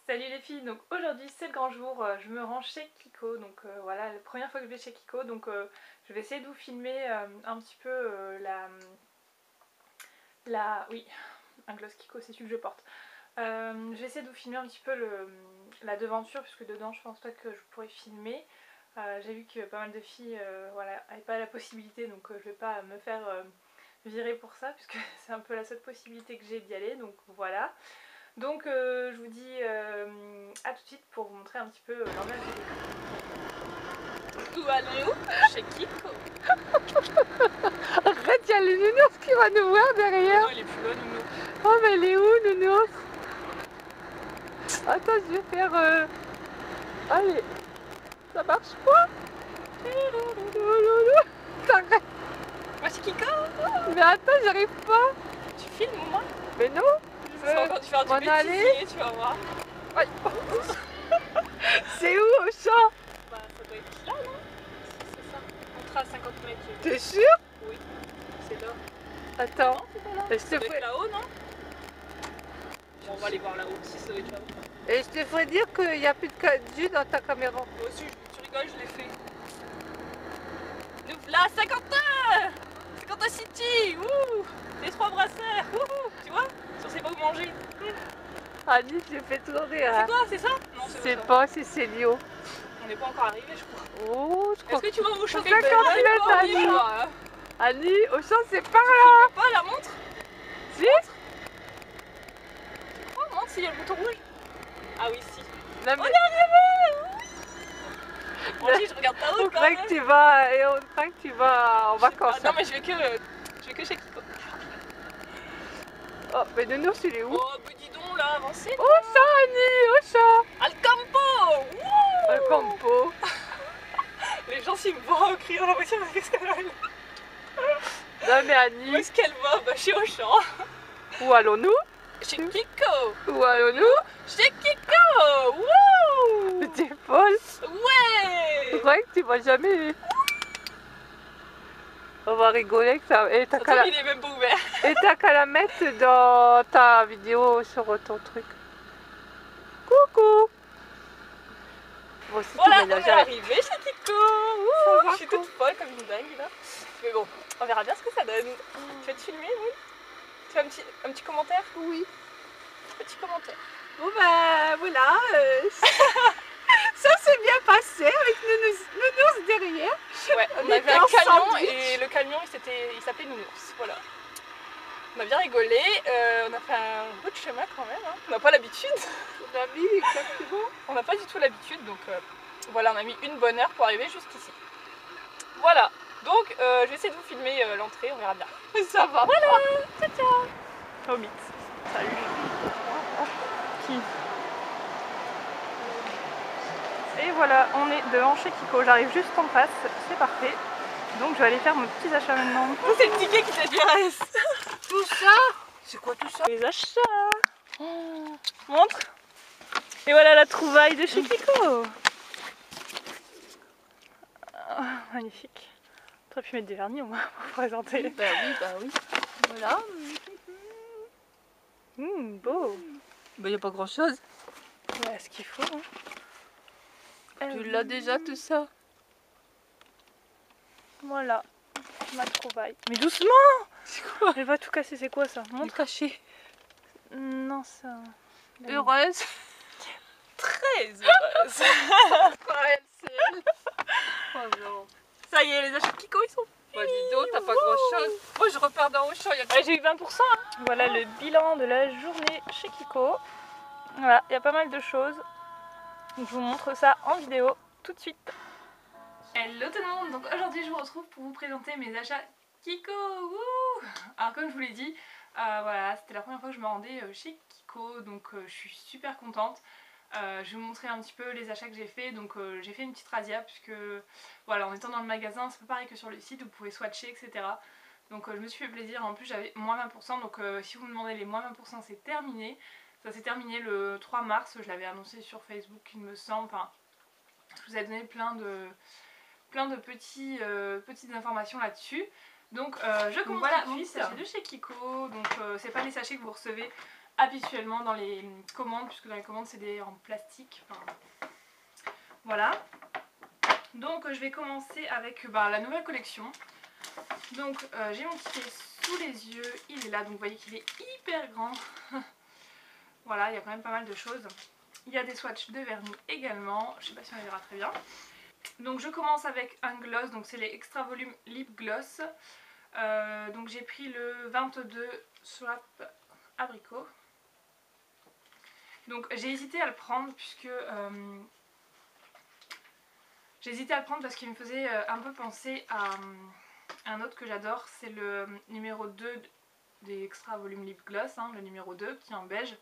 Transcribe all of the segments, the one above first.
Salut les filles, donc aujourd'hui c'est le grand jour, je me rends chez Kiko, donc voilà, la première fois que je vais chez Kiko, donc je vais essayer de vous filmer un petit peu oui, un gloss Kiko, c'est celui que je porte. Je vais essayer de vous filmer un petit peu la devanture, puisque dedans je pense pas que je pourrais filmer. J'ai vu que pas mal de filles voilà, n'avaient pas la possibilité, donc je vais pas me faire virer pour ça, puisque c'est un peu la seule possibilité que j'ai d'y aller, donc voilà. Donc je vous dis à tout de suite pour vous montrer un petit peu l'envers du décor. Où allons-nous? Chez Kiko. Arrête, il y a le nounours qui va nous voir derrière. Non, il est plus loin, Nounou. Oh mais il est où, nounours? Attends, je vais faire... Allez, ça marche pas? T'arrêtes. Voici Kiko. Mais attends, j'arrive pas. Tu filmes au moins? Mais non. Tu vas encore faire du m'en aller. bêtisier, tu vas voir. Aïe. C'est où au champ? Bah ça doit être là, non? C'est ça. On sera à 50 mètres. T'es sûr? Oui. C'est là. Attends, Non, c'est pas là. je Ça te doit ferai... être là-haut, non? Bon, on va aller voir là-haut, si ça doit être là-haut. Et je te ferai dire qu'il n'y a plus de jus dans ta caméra. Moi aussi, tu rigoles, je l'ai fait. Nous là, 50 City. Ouh, les 3 brasseurs. Ouh, tu vois? Sur ces beaux manger. Annie, tu me fais trop rire. C'est Hein. quoi? C'est ça? Non, C'est ça. pas, c'est Célio. On n'est pas encore arrivé, je crois. Oh, je crois. Est-ce que tu vas vous choquer 50 mètres, Annie. Annie, au champ, c'est par là. Pas la montre? Si. Oh, montre s'il y a le bouton rouge. Ah oui, si. Non, On mais... est arrivé. Moi aussi, je regarde ta On route quand croit même. que tu vas, et on croit que tu vas en vacances. Non, mais je vais que chez Kiko. Oh, mais Nounours, il est où? Oh, bah dis donc, là, avancez. Au champ, Annie, au champ. Al campo. Wouh. Un campo. Les gens, s'ils me voient crier dans la voiture, qu'est-ce qu'elle a? Non, mais Où Annie, est-ce qu'elle va? Bah, chez Auchan. où allons-nous? Chez Kiko. Où allons-nous? Chez Kiko. Wouh. Mais t'es folle. Je Ouais. crois que tu vas jamais. On va rigoler que ça. Et t'as Ça qu'à la... tombe, il est même pas ouvert. la mettre dans ta vidéo sur ton truc. Coucou. Bon, si Voilà, tu on ménages est avec. arrivé chez Kiko. Ouh, va, je suis toute folle comme une dingue là. Mais bon, on verra bien ce que ça donne. Tu vas te filmer, oui? Tu fais un petit commentaire? Oui. Petit commentaire. Bon ben voilà, ça s'est bien passé avec Nounours derrière. Ouais, on On avait était un en camion sandwich. et le camion il s'appelait Nounours. Voilà. On a bien rigolé, on a fait un bout de chemin quand même. Hein. On n'a pas l'habitude. On a mis exactement. On n'a pas du tout l'habitude, donc voilà, on a mis une bonne heure pour arriver jusqu'ici. Voilà, donc je vais essayer de vous filmer l'entrée, on verra bien. Ça va. Voilà, ciao ciao. Oh mythe, salut. Qui? Et voilà, on est devant chez Kiko, j'arrive juste en face, c'est parfait. Donc je vais aller faire mes petits achats maintenant. Oh, c'est le ticket qui t'intéresse. Tout ça. C'est quoi tout ça? Les achats. Montre. Et voilà la trouvaille de chez Kiko. Ah, magnifique. T'aurais pu mettre des vernis au moins pour présenter. Bah oui. Voilà. Beau. Bah y a pas grand chose. Ouais, ce qu'il faut. Hein. Tu l'as déjà tout ça. Voilà, ma trouvaille. Mais doucement. C'est quoi? Elle va tout casser, c'est quoi ça? Le Montre. cachet. Non, ça... Heureuse. Très heureuse. Oh non. Ça y est, les achats de Kiko ils sont Bah dis donc, t'as pas grand chose. Moi je repars dans Auchan, il y a Ouais, j'ai eu 20%. Hein. Voilà le bilan de la journée chez Kiko. Voilà, il y a pas mal de choses. Donc, je vous montre ça en vidéo tout de suite. Hello tout le monde, donc aujourd'hui je vous retrouve pour vous présenter mes achats Kiko. Wouh. Alors comme je vous l'ai dit, voilà, c'était la première fois que je me rendais chez Kiko, donc je suis super contente. Je vais vous montrer un petit peu les achats que j'ai fait. Donc j'ai fait une petite razzia puisque voilà, en étant dans le magasin c'est pas pareil que sur le site, vous pouvez swatcher etc. Donc je me suis fait plaisir, en plus j'avais moins 20%, donc si vous me demandez les moins 20% c'est terminé. Ça s'est terminé le 3 mars, je l'avais annoncé sur Facebook il me semble, enfin je vous ai donné plein de petites informations là-dessus. Donc je commence voilà, tout de suite, c'est de chez Kiko, donc c'est pas les sachets que vous recevez habituellement dans les commandes, puisque dans les commandes c'est des en plastique. Enfin, voilà. Donc je vais commencer avec la nouvelle collection. Donc j'ai mon ticket sous les yeux, il est là, donc vous voyez qu'il est hyper grand. Voilà, il y a quand même pas mal de choses. Il y a des swatchs de vernis également, je sais pas si on les verra très bien. Donc je commence avec un gloss, donc c'est les Extra Volume Lip Gloss. Donc j'ai pris le 22 Swap Abricot. Donc j'ai hésité à le prendre puisque... j'ai hésité à le prendre parce qu'il me faisait un peu penser à un autre que j'adore, c'est le numéro 2 des Extra Volume Lip Gloss, hein, le numéro 2 qui est en beige.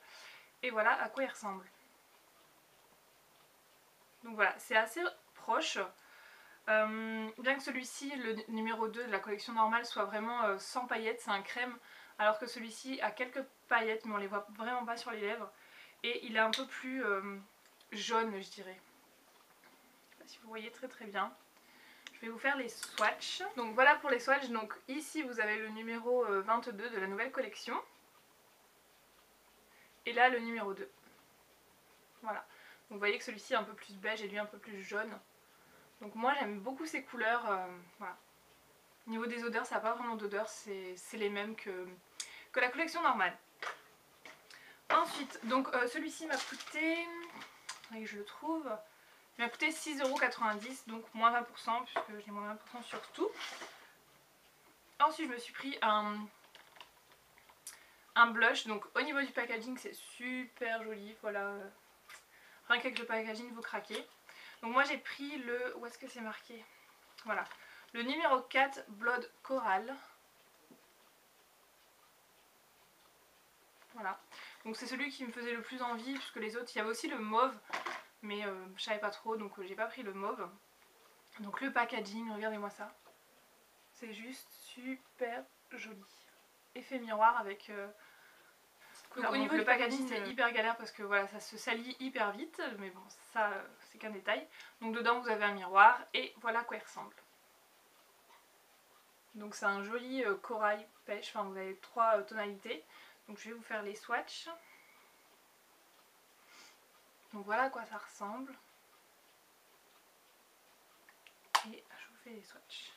Et voilà à quoi il ressemble. Donc voilà, c'est assez proche. Bien que celui-ci, le numéro 2 de la collection normale, soit vraiment sans paillettes, c'est un crème, alors que celui-ci a quelques paillettes, mais on les voit vraiment pas sur les lèvres. Et il est un peu plus jaune, je dirais. Je sais pas si vous voyez très très bien. Je vais vous faire les swatchs. Donc voilà pour les swatchs. Donc ici vous avez le numéro 22 de la nouvelle collection. Et là le numéro 2. Voilà. Donc vous voyez que celui-ci est un peu plus beige et lui un peu plus jaune. Donc moi j'aime beaucoup ces couleurs. Voilà. Au niveau des odeurs, ça n'a pas vraiment d'odeur, c'est les mêmes que la collection normale. Ensuite, donc celui-ci m'a coûté, que je le trouve, il m'a coûté 6,90 €, donc moins 20%, puisque j'ai moins 20% sur tout. Ensuite, je me suis pris un blush, donc au niveau du packaging, c'est super joli, voilà. Rien qu'avec le packaging, vous craquez. Donc moi j'ai pris le, où est-ce que c'est marqué? Voilà, le numéro 4 Blood Coral. Voilà, donc c'est celui qui me faisait le plus envie, puisque les autres, il y avait aussi le mauve, mais je savais pas trop, donc j'ai pas pris le mauve. Donc le packaging, regardez-moi ça. C'est juste super joli. Effet miroir avec... Donc au niveau du packaging c'est hyper galère parce que voilà, ça se salit hyper vite, mais bon ça c'est qu'un détail. Donc dedans vous avez un miroir et voilà à quoi il ressemble. Donc c'est un joli corail pêche, enfin vous avez 3 tonalités. Donc je vais vous faire les swatchs. Donc voilà à quoi ça ressemble. Et je vous fais les swatchs.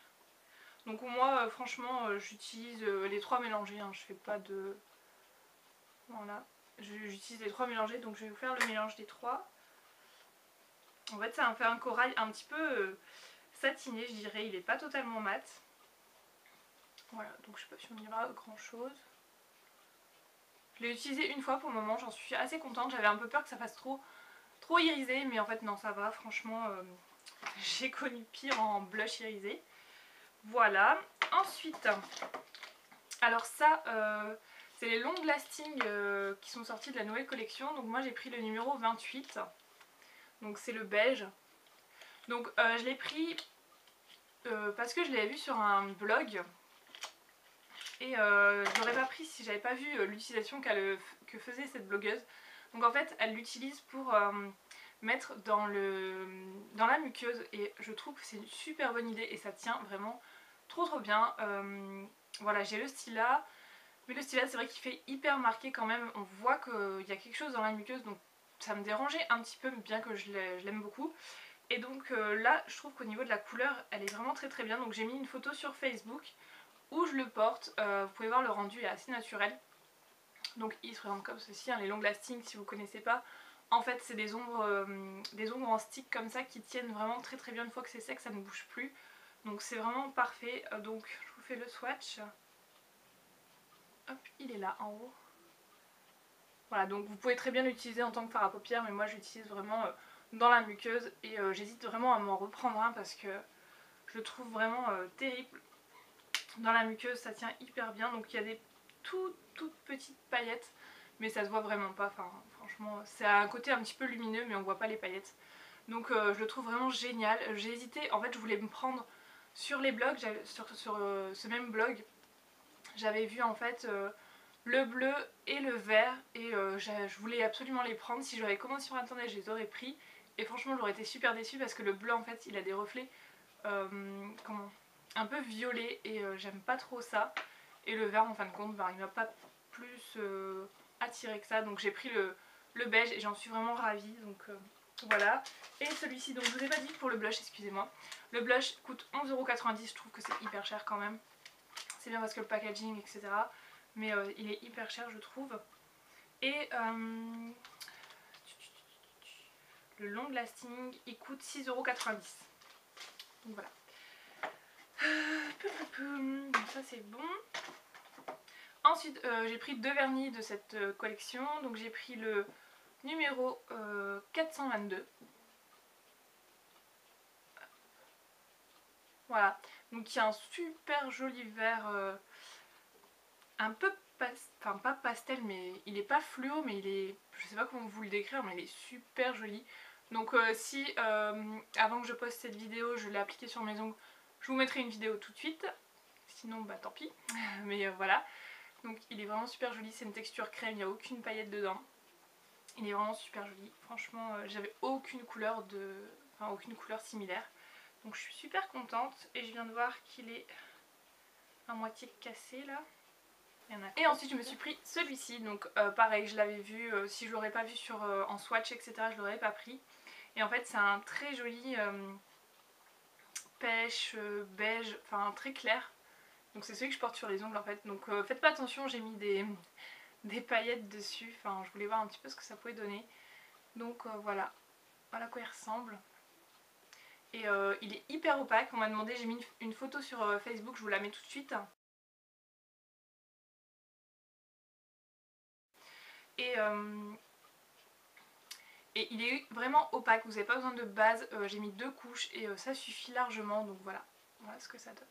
Donc moi franchement j'utilise les 3 mélangés, hein, je fais pas de... Voilà, j'utilise les 3 mélangés, donc je vais vous faire le mélange des 3. En fait ça me fait un corail un petit peu satiné, je dirais, il est pas totalement mat. Voilà, donc je sais pas si on y verra grand chose. Je l'ai utilisé une fois pour le moment, j'en suis assez contente, j'avais un peu peur que ça fasse trop irisé, mais en fait non ça va, franchement j'ai connu pire en blush irisé. Voilà, ensuite, alors ça c'est les long lasting qui sont sortis de la nouvelle collection, donc moi j'ai pris le numéro 28, donc c'est le beige. Donc je l'ai pris parce que je l'avais vu sur un blog et je l'aurais pas pris si j'avais pas vu l'utilisation que faisait cette blogueuse. Donc en fait elle l'utilise pour mettre dans la muqueuse et je trouve que c'est une super bonne idée et ça tient vraiment trop bien. Voilà, j'ai le stylat, mais le stylat c'est vrai qu'il fait hyper marqué quand même, on voit qu'il y a quelque chose dans la muqueuse, donc ça me dérangeait un petit peu bien que je l'aime beaucoup. Et donc là je trouve qu'au niveau de la couleur elle est vraiment très bien, donc j'ai mis une photo sur Facebook où je le porte, vous pouvez voir le rendu est assez naturel. Donc il se présente comme ceci, hein, les long lasting si vous ne connaissez pas. En fait c'est des ombres en stick comme ça qui tiennent vraiment très bien une fois que c'est sec, ça ne bouge plus. Donc c'est vraiment parfait, donc je vous fais le swatch. Hop, il est là en haut. Voilà, donc vous pouvez très bien l'utiliser en tant que fard à paupières, mais moi j'utilise vraiment dans la muqueuse et j'hésite vraiment à m'en reprendre un parce que je le trouve vraiment terrible. Dans la muqueuse ça tient hyper bien, donc il y a des toutes petites paillettes, mais ça se voit vraiment pas, enfin franchement c'est un côté un petit peu lumineux mais on voit pas les paillettes. Donc je le trouve vraiment génial. J'ai hésité, en fait je voulais me prendre sur les blogs, sur ce même blog, j'avais vu en fait le bleu et le vert et je voulais absolument les prendre. Si j'avais commandé sur internet je les aurais pris et franchement j'aurais été super déçue parce que le bleu en fait il a des reflets un peu violet et j'aime pas trop ça. Et le vert en fin de compte il m'a pas plus attirée que ça. Donc j'ai pris le beige et j'en suis vraiment ravie. Donc voilà. Et celui-ci, donc je vous ai pas dit pour le blush, excusez-moi. Le blush coûte 11,90 €, je trouve que c'est hyper cher quand même. C'est bien parce que le packaging, etc. Mais il est hyper cher, je trouve. Et le long lasting, il coûte 6,90 €. Donc voilà. Donc ça c'est bon. Ensuite j'ai pris 2 vernis de cette collection. Donc j'ai pris le numéro 422. Voilà. Donc il y a un super joli vert un peu enfin pas pastel, mais il est pas fluo, mais il est, je sais pas comment vous le décrire, mais il est super joli. Donc si avant que je poste cette vidéo je l'ai appliqué sur mes ongles, je vous mettrai une vidéo tout de suite, sinon bah tant pis. Mais voilà, donc il est vraiment super joli, c'est une texture crème, il n'y a aucune paillette dedans. Il est vraiment super joli, franchement j'avais aucune couleur similaire. Donc je suis super contente et je viens de voir qu'il est à moitié cassé là. Et ensuite je me suis pris celui-ci, donc pareil je l'avais vu, si je l'aurais pas vu en swatch etc je l'aurais pas pris. Et en fait c'est un très joli pêche, beige, enfin très clair. Donc c'est celui que je porte sur les ongles en fait. Donc faites pas attention, j'ai mis des paillettes dessus, enfin je voulais voir un petit peu ce que ça pouvait donner. Donc voilà, voilà à quoi il ressemble. Et il est hyper opaque, on m'a demandé, j'ai mis une photo sur Facebook, je vous la mets tout de suite. Et il est vraiment opaque, vous n'avez pas besoin de base, j'ai mis 2 couches et ça suffit largement, donc voilà, voilà ce que ça donne.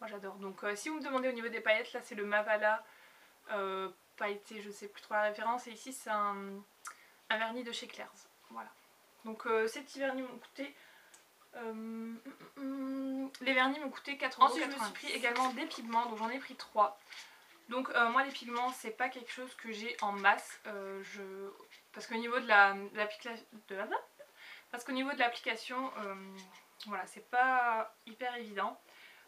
Moi j'adore. Donc si vous me demandez au niveau des paillettes, là c'est le Mavala pailleté, je sais plus trop la référence, et ici c'est un vernis de chez Claire's. Voilà. Donc ces petits vernis m'ont coûté... les vernis m'ont coûté 4 €. Ensuite je me suis pris également des pigments, donc j'en ai pris 3. Donc moi les pigments c'est pas quelque chose que j'ai en masse, parce qu'au niveau de l'application, voilà c'est pas hyper évident.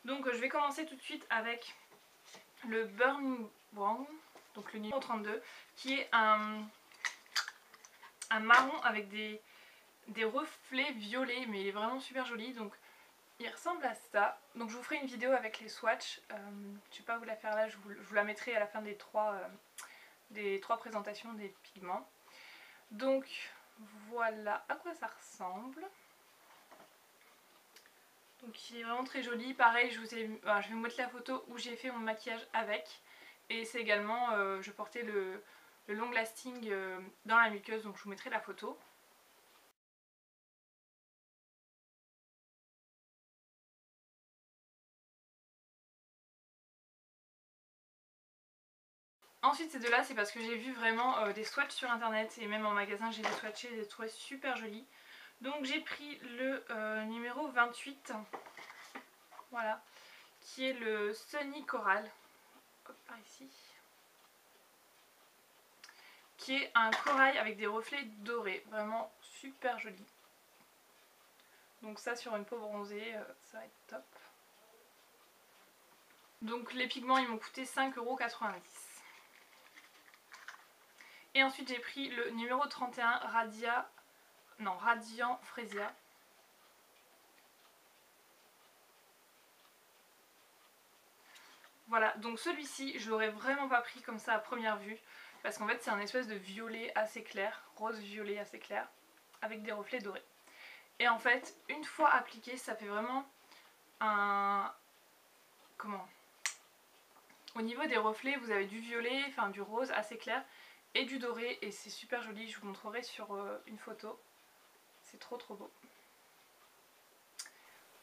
Donc je vais commencer tout de suite avec le Burning Brown, donc le numéro 32, qui est un marron avec des reflets violets, mais il est vraiment super joli. Donc il ressemble à ça. Donc je vous ferai une vidéo avec les swatchs, je vais pas vous la faire là, je vous la mettrai à la fin des trois présentations des pigments. Donc voilà à quoi ça ressemble. Donc il est vraiment très joli, pareil je vais vous mettre la photo où j'ai fait mon maquillage avec. Et c'est également, je portais le long lasting dans la muqueuse, donc je vous mettrai la photo. Ensuite ces deux là c'est parce que j'ai vu vraiment des swatchs sur internet et même en magasin j'ai les swatchés et je les trouvais super jolis. Donc j'ai pris le numéro 28, voilà, qui est le Sunny Coral, hop, par ici, qui est un corail avec des reflets dorés, vraiment super joli. Donc ça sur une peau bronzée, ça va être top. Donc les pigments ils m'ont coûté 5,90 €. Et ensuite j'ai pris le numéro 31 Radiant Freesia. Voilà, donc celui-ci je l'aurais vraiment pas pris comme ça à première vue, parce qu'en fait c'est un espèce de violet assez clair, rose violet assez clair, avec des reflets dorés. Et en fait une fois appliqué ça fait vraiment un... comment... Au niveau des reflets vous avez du violet, enfin du rose assez clair et du doré et c'est super joli, je vous montrerai sur une photo. C'est trop trop beau.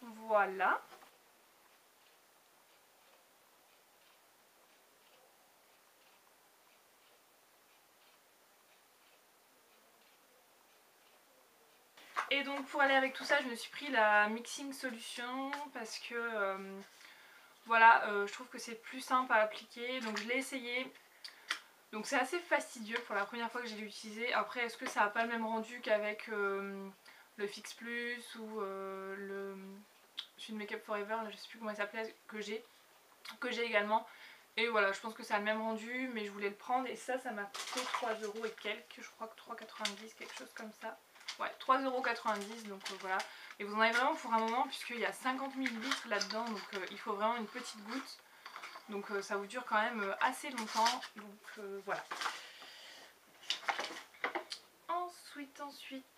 Voilà. Et donc pour aller avec tout ça je me suis pris la Mixing Solution parce que voilà, je trouve que c'est plus simple à appliquer, donc je l'ai essayé. Donc c'est assez fastidieux pour la première fois que j'ai utilisé. Après est-ce que ça n'a pas le même rendu qu'avec le Fix Plus ou le celui de Make Up For Ever, là, je sais plus comment il s'appelait, que j'ai également. Et voilà, je pense que ça a le même rendu, mais je voulais le prendre. Et ça m'a coûté 3 € et quelques, je crois que 3,90, quelque chose comme ça. Ouais, 3,90 €, donc voilà. Et vous en avez vraiment pour un moment, puisqu'il y a 50 ml là-dedans, donc il faut vraiment une petite goutte. Donc ça vous dure quand même assez longtemps, donc voilà. Ensuite,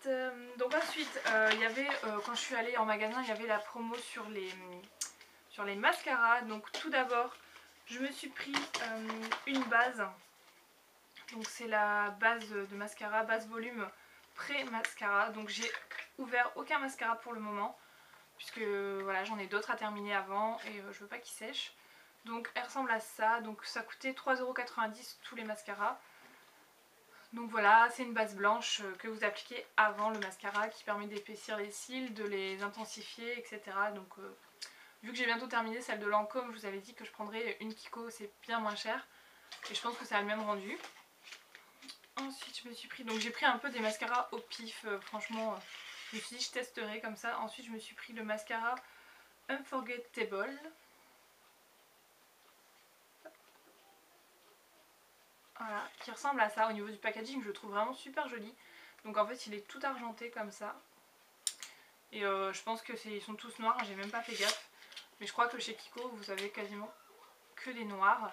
il y avait, quand je suis allée en magasin, il y avait la promo sur les mascaras. Donc tout d'abord, je me suis pris une base. Donc c'est la base de mascara, base volume pré-mascara. Donc j'ai ouvert aucun mascara pour le moment, puisque voilà, j'en ai d'autres à terminer avant et je veux pas qu'ils sèchent. Donc elle ressemble à ça, donc ça coûtait 3,90 € tous les mascaras. Donc voilà, c'est une base blanche que vous appliquez avant le mascara qui permet d'épaissir les cils, de les intensifier, etc. Donc vu que j'ai bientôt terminé celle de Lancôme, je vous avais dit que je prendrais une Kiko, c'est bien moins cher. Et je pense que ça a le même rendu. Ensuite je me suis pris, donc j'ai pris un peu des mascaras au pif, franchement je me suis dit je testerai comme ça. Ensuite je me suis pris le mascara Unforgettable. Voilà, qui ressemble à ça. Au niveau du packaging, je le trouve vraiment super joli. Donc en fait il est tout argenté comme ça. Et je pense que ils sont tous noirs, j'ai même pas fait gaffe. Mais je crois que chez Kiko vous avez quasiment que des noirs.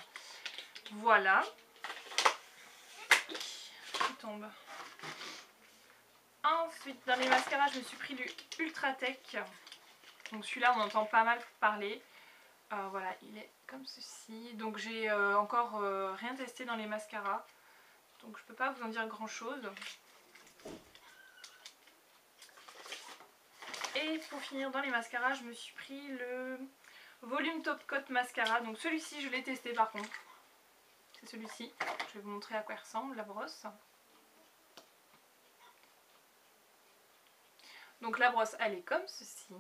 Voilà. Il tombe. Ensuite dans les mascaras je me suis pris du Ultratech. Donc celui-là on entend pas mal parler. Voilà, il est comme ceci. Donc j'ai encore rien testé dans les mascaras. Donc je peux pas vous en dire grand chose. Et pour finir dans les mascaras, je me suis pris le Volume Top Coat Mascara. Donc celui-ci je l'ai testé par contre. C'est celui-ci. Je vais vous montrer à quoi il ressemble la brosse. Donc la brosse elle est comme ceci.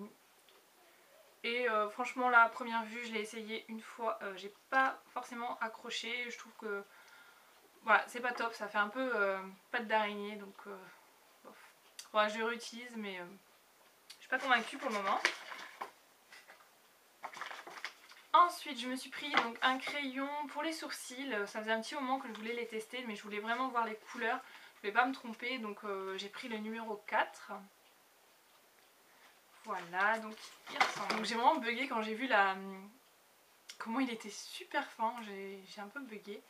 Et franchement là à première vue je l'ai essayé une fois, j'ai pas forcément accroché, je trouve que voilà c'est pas top, ça fait un peu pâte d'araignée donc bof. Faudra que je le réutilise mais je suis pas convaincue pour le moment. Ensuite je me suis pris donc un crayon pour les sourcils, ça faisait un petit moment que je voulais les tester mais je voulais vraiment voir les couleurs, je voulais pas me tromper donc j'ai pris le numéro 4. Voilà, donc il ressemble. Donc j'ai vraiment bugué quand j'ai vu comment il était super fin, j'ai un peu bugué.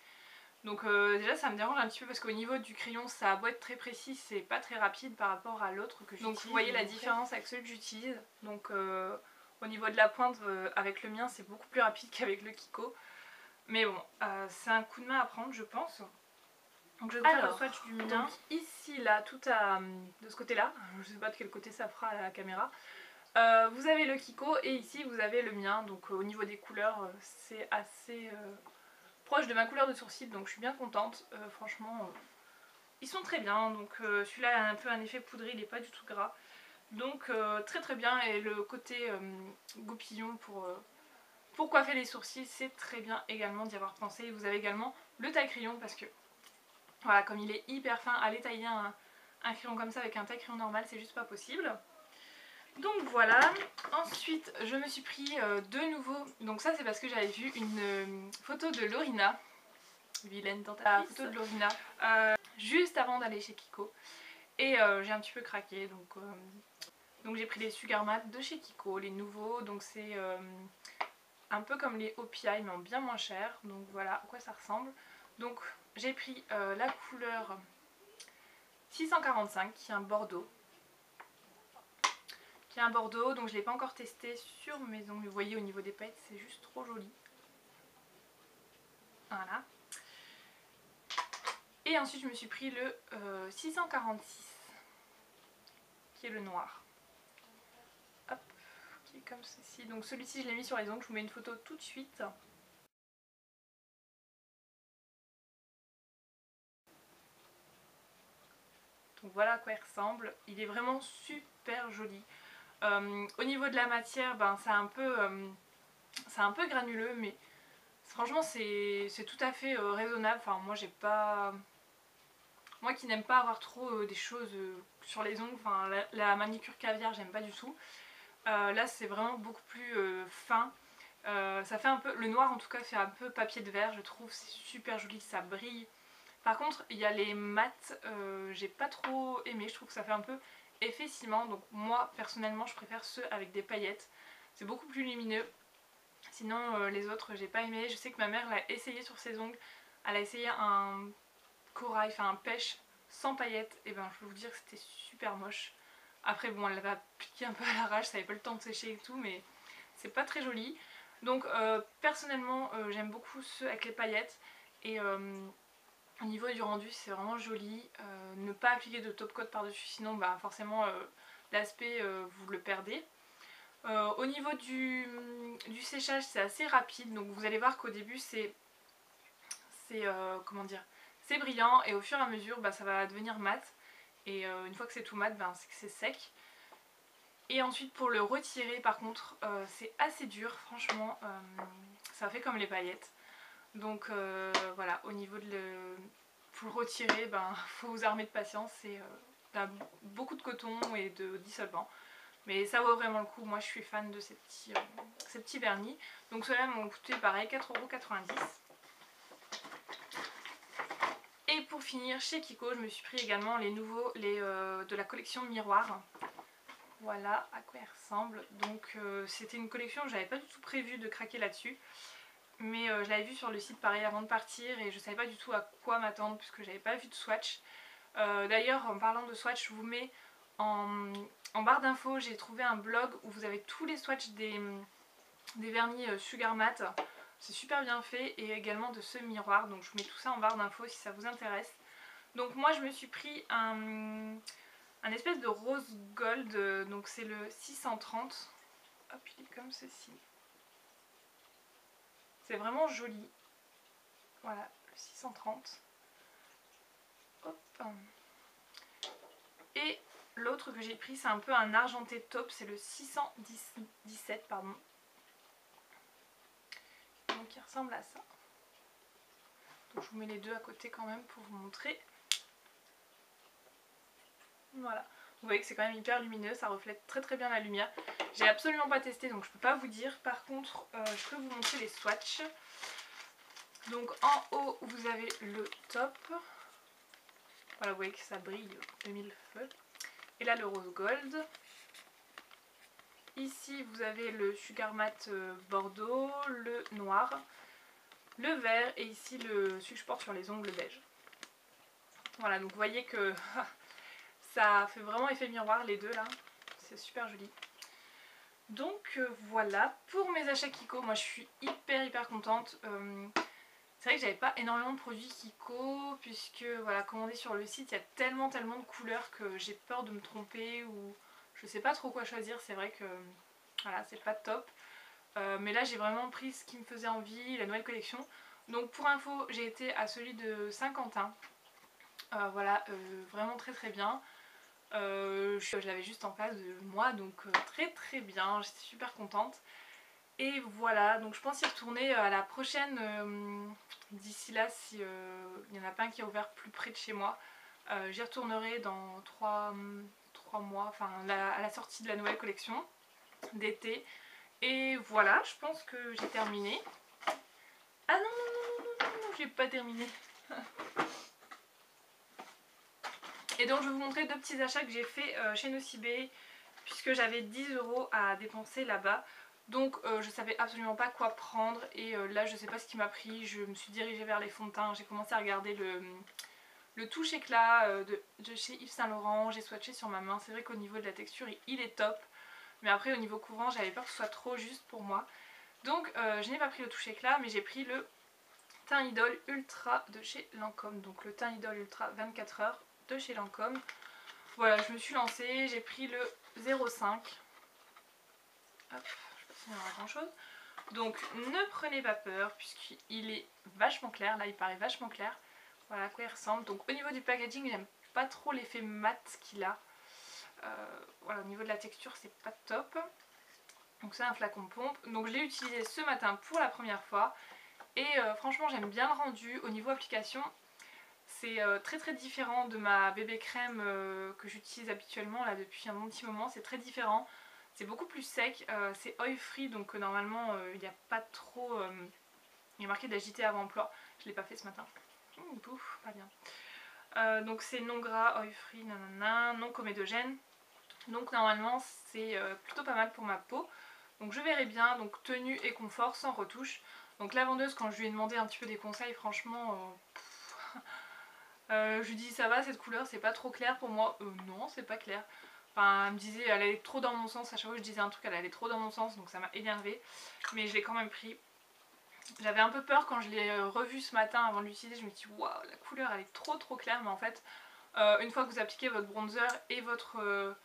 Donc déjà ça me dérange un petit peu parce qu'au niveau du crayon ça a beau être très précis, c'est pas très rapide par rapport à l'autre que j'utilise. Donc vous voyez la différence avec celui que j'utilise. Donc au niveau de la pointe avec le mien c'est beaucoup plus rapide qu'avec le Kiko. Mais bon, c'est un coup de main à prendre je pense. Donc je vais vous faire le swatch du mien. Donc ici là, tout de ce côté là, je sais pas de quel côté ça fera à la caméra. Vous avez le Kiko et ici vous avez le mien. Donc au niveau des couleurs c'est assez proche de ma couleur de sourcil, donc je suis bien contente. Franchement ils sont très bien. Donc celui-là a un peu un effet poudré, il n'est pas du tout gras. Donc très très bien. Et le côté goupillon pour coiffer les sourcils, c'est très bien également d'y avoir pensé. Et vous avez également le taille-crayon parce que voilà, comme il est hyper fin, aller tailler un crayon comme ça avec un taille-crayon normal, c'est juste pas possible. Donc voilà. Ensuite je me suis pris de nouveau, donc ça c'est parce que j'avais vu une photo de Lorina, vilaine tentatrice, photo de Lorina juste avant d'aller chez Kiko. Et j'ai un petit peu craqué, donc j'ai pris les Sugar Matte de chez Kiko, les nouveaux. Donc c'est un peu comme les OPI mais en bien moins cher. Donc voilà à quoi ça ressemble. Donc j'ai pris la couleur 645 qui est un bordeaux. Donc je ne l'ai pas encore testé sur mes ongles. Vous voyez au niveau des paillettes c'est juste trop joli. Voilà. Et ensuite je me suis pris le 646 qui est le noir. Hop, qui est comme ceci. Donc celui-ci je l'ai mis sur les ongles, je vous mets une photo tout de suite. Donc voilà à quoi il ressemble. Il est vraiment super joli. Au niveau de la matière, ben, c'est un peu granuleux, mais franchement c'est tout à fait raisonnable. Enfin moi j'ai pas... Moi qui n'aime pas avoir trop des choses sur les ongles, enfin la manicure caviar j'aime pas du tout. Là c'est vraiment beaucoup plus fin Ça fait un peu, le noir en tout cas fait un peu papier de verre, je trouve, c'est super joli, ça brille. Par contre il y a les mats, j'ai pas trop aimé, je trouve que ça fait un peu effet ciment, donc moi personnellement je préfère ceux avec des paillettes, c'est beaucoup plus lumineux. Sinon les autres j'ai pas aimé, je sais que ma mère l'a essayé sur ses ongles, elle a essayé un corail, enfin un pêche sans paillettes, et ben je peux vous dire que c'était super moche. Après bon elle l'avait appliqué un peu à l'arrache, ça avait pas le temps de sécher et tout, mais c'est pas très joli. Donc personnellement j'aime beaucoup ceux avec les paillettes, et au niveau du rendu c'est vraiment joli. Ne pas appliquer de top coat par dessus, sinon bah, forcément l'aspect vous le perdez. Au niveau du séchage c'est assez rapide, donc vous allez voir qu'au début c'est comment dire, c'est brillant, et au fur et à mesure bah, ça va devenir mat, et une fois que c'est tout mat bah, c'est que c'est sec. Et ensuite pour le retirer par contre c'est assez dur, franchement ça fait comme les paillettes. Donc voilà, au niveau de pour le retirer, ben faut vous armer de patience, et beaucoup de coton et de dissolvant. Mais ça vaut vraiment le coup, moi je suis fan de ces petits vernis. Donc ceux-là m'ont coûté pareil 4,90 €. Et pour finir, chez Kiko, je me suis pris également les nouveaux, de la collection Miroir. Voilà à quoi ils ressemblent. Donc c'était une collection que j'avais pas du tout prévu de craquer là-dessus. Mais je l'avais vu sur le site pareil avant de partir, et je savais pas du tout à quoi m'attendre puisque j'avais pas vu de swatch. D'ailleurs en parlant de swatch, je vous mets en barre d'infos, j'ai trouvé un blog où vous avez tous les swatchs des vernis Sugar Matte. C'est super bien fait, et également de ce miroir, donc je vous mets tout ça en barre d'infos si ça vous intéresse. Donc moi je me suis pris un espèce de rose gold, donc c'est le 630. Hop, il est comme ceci. C'est vraiment joli. Voilà, le 630. Hop. Et l'autre que j'ai pris, c'est un peu un argenté taupe, c'est le 617, pardon. Donc il ressemble à ça. Donc je vous mets les deux à côté quand même pour vous montrer. Voilà. Vous voyez que c'est quand même hyper lumineux, ça reflète très très bien la lumière. J'ai absolument pas testé, donc je peux pas vous dire. Par contre, je peux vous montrer les swatchs. Donc en haut, vous avez le top. Voilà, vous voyez que ça brille de mille feux. Et là, le rose gold. Ici, vous avez le Sugar Matte bordeaux, le noir, le vert, et ici celui que je porte sur les ongles beige. Voilà, donc vous voyez que ça fait vraiment effet miroir les deux là. C'est super joli. Donc voilà, pour mes achats Kiko, moi je suis hyper contente. C'est vrai que j'avais pas énormément de produits Kiko, puisque voilà, commandé sur le site, il y a tellement de couleurs que j'ai peur de me tromper, ou je sais pas trop quoi choisir. C'est vrai que voilà, c'est pas top. Mais là j'ai vraiment pris ce qui me faisait envie, la nouvelle collection. Donc pour info, j'ai été à celui de Saint-Quentin. Voilà, vraiment très bien. Je l'avais juste en face de moi, donc très bien, j'étais super contente. Et voilà, donc je pense y retourner à la prochaine, d'ici là, si il n'y en a pas un qui est ouvert plus près de chez moi. J'y retournerai dans 3 mois, enfin à la sortie de la nouvelle collection d'été. Et voilà, je pense que j'ai terminé. Ah non, j'ai pas terminé. Et donc je vais vous montrer deux petits achats que j'ai fait chez Nocibé, puisque j'avais 10 € à dépenser là-bas. Donc je savais absolument pas quoi prendre, et là je sais pas ce qui m'a pris, je me suis dirigée vers les fonds de teint, j'ai commencé à regarder le touche éclat de chez Yves Saint Laurent, j'ai swatché sur ma main, c'est vrai qu'au niveau de la texture il est top, mais après au niveau couvrant j'avais peur que ce soit trop juste pour moi. Donc je n'ai pas pris le touche éclat, mais j'ai pris le teint Idol Ultra de chez Lancôme, donc le teint Idol Ultra 24 heures de chez Lancôme. Voilà, je me suis lancée, j'ai pris le 0,5. Hop, je sais pas s'il y aura grand chose. Donc ne prenez pas peur puisqu'il est vachement clair, là il paraît vachement clair. Voilà à quoi il ressemble. Donc au niveau du packaging, j'aime pas trop l'effet mat qu'il a. Voilà, au niveau de la texture c'est pas top. Donc c'est un flacon pompe. Donc je l'ai utilisé ce matin pour la première fois. Et franchement j'aime bien le rendu. Au niveau application, c'est très différent de ma bébé crème que j'utilise habituellement là depuis un bon petit moment. C'est très différent. C'est beaucoup plus sec, c'est oil free donc normalement il n'y a pas trop... il y a marqué d'agiter avant emploi, je l'ai pas fait ce matin. Pouf, pas bien. Donc c'est non gras, oil free, nanana, non comédogène. Donc normalement c'est plutôt pas mal pour ma peau. Donc je verrai bien, donc tenue et confort sans retouche. Donc la vendeuse, quand je lui ai demandé un petit peu des conseils, franchement... je lui dis ça va cette couleur, c'est pas trop clair pour moi. Non, c'est pas clair. Enfin, elle me disait elle allait trop dans mon sens. À chaque fois que je disais un truc, elle allait trop dans mon sens, donc ça m'a énervée. Mais je l'ai quand même pris. J'avais un peu peur quand je l'ai revu ce matin avant de l'utiliser. Je me dis waouh, la couleur elle est trop claire. Mais en fait, une fois que vous appliquez votre bronzer et votre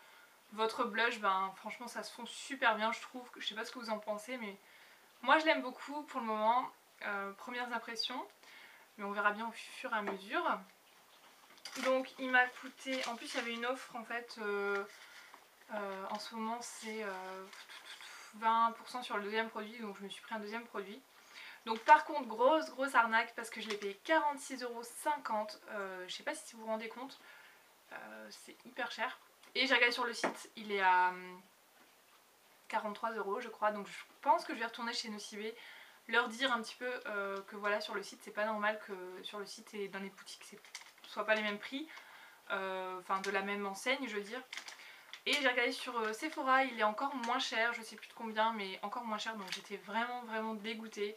blush, ben franchement ça se fond super bien je trouve. Je sais pas ce que vous en pensez, mais moi je l'aime beaucoup pour le moment. Premières impressions, mais on verra bien au fur et à mesure. Donc il m'a coûté, en plus il y avait une offre en fait, en ce moment c'est 20% sur le deuxième produit, donc je me suis pris un deuxième produit. Donc par contre grosse arnaque parce que je l'ai payé 46,50 €, je sais pas si vous vous rendez compte, c'est hyper cher. Et j'ai regardé sur le site, il est à 43 € je crois, donc je pense que je vais retourner chez Nocibé, leur dire un petit peu que voilà sur le site c'est pas normal que sur le site et dans les boutiques ce soit pas les mêmes prix, enfin de la même enseigne je veux dire. Et j'ai regardé sur Sephora, il est encore moins cher, je sais plus de combien mais encore moins cher, donc j'étais vraiment dégoûtée.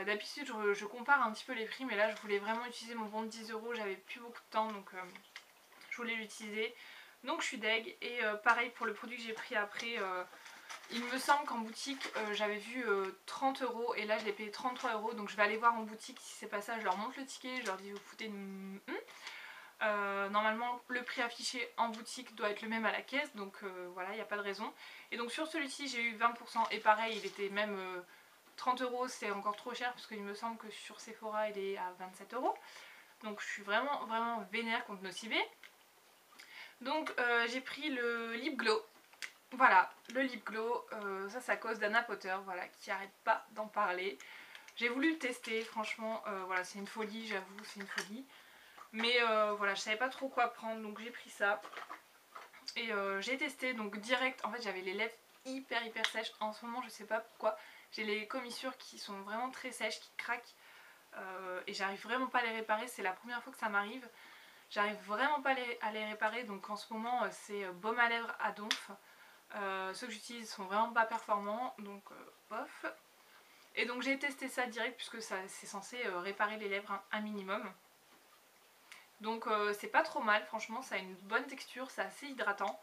D'habitude je compare un petit peu les prix, mais là je voulais vraiment utiliser mon bon de 10 €, j'avais plus beaucoup de temps donc je voulais l'utiliser. Donc je suis deg. Et pareil pour le produit que j'ai pris après, il me semble qu'en boutique j'avais vu 30 € et là je l'ai payé 33 €. Donc je vais aller voir en boutique, si c'est pas ça je leur montre le ticket, je leur dis vous foutez de... Normalement le prix affiché en boutique doit être le même à la caisse, donc voilà, il n'y a pas de raison. Et donc sur celui-ci j'ai eu 20% et pareil il était même 30 €, c'est encore trop cher parce qu'il me semble que sur Sephora il est à 27 €. Donc je suis vraiment vénère contre Nocibé. Donc j'ai pris le lip glow. Voilà, le lip glow, ça c'est à cause d'Anna Potter, voilà, qui arrête pas d'en parler. J'ai voulu le tester, franchement, voilà, c'est une folie, j'avoue, c'est une folie. Mais voilà, je savais pas trop quoi prendre, donc j'ai pris ça. Et j'ai testé, donc direct, en fait j'avais les lèvres hyper sèches. En ce moment, je sais pas pourquoi, j'ai les commissures qui sont vraiment très sèches, qui craquent. Et j'arrive vraiment pas à les réparer, c'est la première fois que ça m'arrive. J'arrive vraiment pas à les réparer, donc en ce moment c'est baume à lèvres à donf. Ceux que j'utilise sont vraiment pas performants, donc bof. Et donc j'ai testé ça direct puisque c'est censé réparer les lèvres un minimum. Donc c'est pas trop mal, franchement ça a une bonne texture, c'est assez hydratant.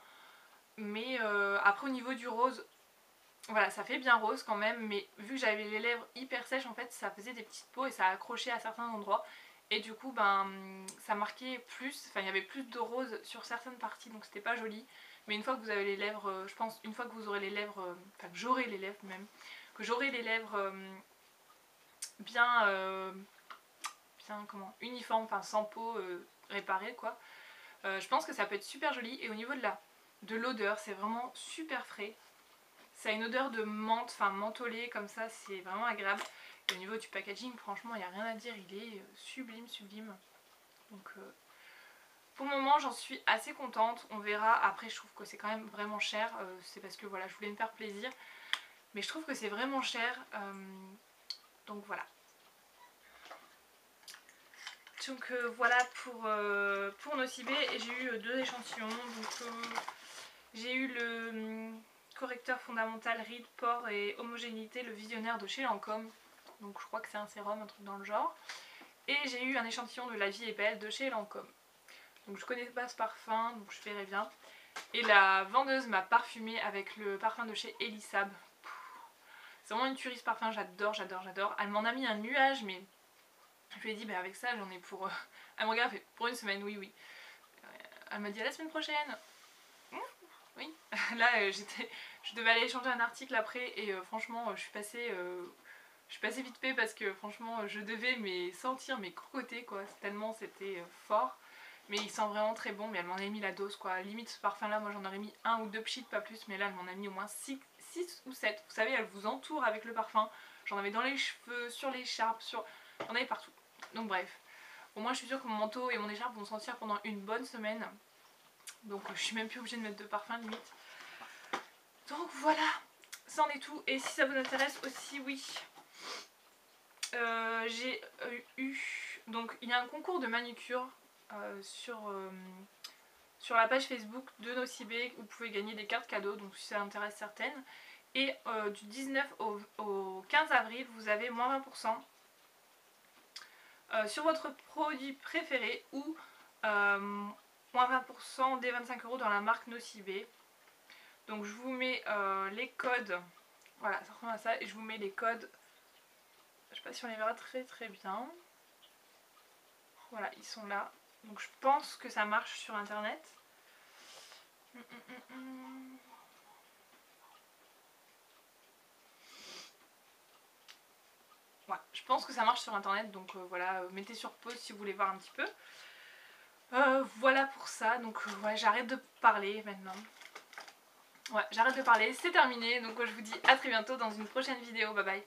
Mais après au niveau du rose, voilà ça fait bien rose quand même, mais vu que j'avais les lèvres hyper sèches en fait ça faisait des petites peaux et ça accrochait à certains endroits. Et du coup ben ça marquait plus, enfin il y avait plus de rose sur certaines parties donc c'était pas joli. Mais une fois que vous avez les lèvres, je pense une fois que vous aurez les lèvres, enfin que j'aurai les lèvres même, que j'aurai les lèvres bien comment, uniformes, enfin sans peau réparée quoi. Je pense que ça peut être super joli. Et au niveau de l'odeur c'est vraiment super frais. Ça a une odeur de menthe, enfin mentholée comme ça, c'est vraiment agréable. Et au niveau du packaging, franchement, il n'y a rien à dire, il est sublime. Donc pour le moment, j'en suis assez contente. On verra. Après, je trouve que c'est quand même vraiment cher. C'est parce que voilà, je voulais me faire plaisir. Mais je trouve que c'est vraiment cher. Donc voilà. Donc voilà pour Nocibé. Et j'ai eu 2 échantillons. Donc j'ai eu le correcteur fondamental rides, pores et homogénéité, le visionnaire de chez Lancôme. Donc je crois que c'est un sérum, un truc dans le genre. Et j'ai eu un échantillon de La Vie est belle de chez Lancôme. Donc je connais pas ce parfum, donc je verrai bien. Et la vendeuse m'a parfumé avec le parfum de chez Elisab. C'est vraiment une tuerie ce parfum, j'adore. Elle m'en a mis un nuage, mais je lui ai dit bah avec ça j'en ai pour... Elle me regarde, elle fait pour une semaine, oui. Elle m'a dit à la semaine prochaine. Oui. Là je devais aller échanger un article après et franchement je suis passée vite fait parce que franchement je devais sentir mes crocoter quoi, tellement c'était fort. Mais il sent vraiment très bon, mais elle m'en a mis la dose quoi. Limite ce parfum là, moi j'en aurais mis 1 ou 2 pchits, pas plus, mais là elle m'en a mis au moins 6 ou 7. Vous savez, elle vous entoure avec le parfum. J'en avais dans les cheveux, sur l'écharpe, j'en avais partout. Donc bref. Au moins je suis sûre que mon manteau et mon écharpe vont sentir pendant une bonne semaine. Donc je suis même plus obligée de mettre de parfum limite. Donc voilà, ça en est tout. Et si ça vous intéresse aussi, oui, j'ai eu, donc il y a un concours de manucure sur la page Facebook de Nocibé. Vous pouvez gagner des cartes cadeaux, donc si ça intéresse certaines. Et du 19 au 15 avril, vous avez moins 20% sur votre produit préféré ou moins 20% des 25 € dans la marque Nocibé. Donc je vous mets les codes, voilà, ça ressemble à ça, et je vous mets les codes, je sais pas si on les verra très bien. Voilà, ils sont là. Donc je pense que ça marche sur internet. Ouais, je pense que ça marche sur internet, donc voilà, mettez sur pause si vous voulez voir un petit peu. Voilà pour ça, donc ouais, j'arrête de parler maintenant. Ouais, j'arrête de parler, c'est terminé, donc je vous dis à très bientôt dans une prochaine vidéo, bye bye.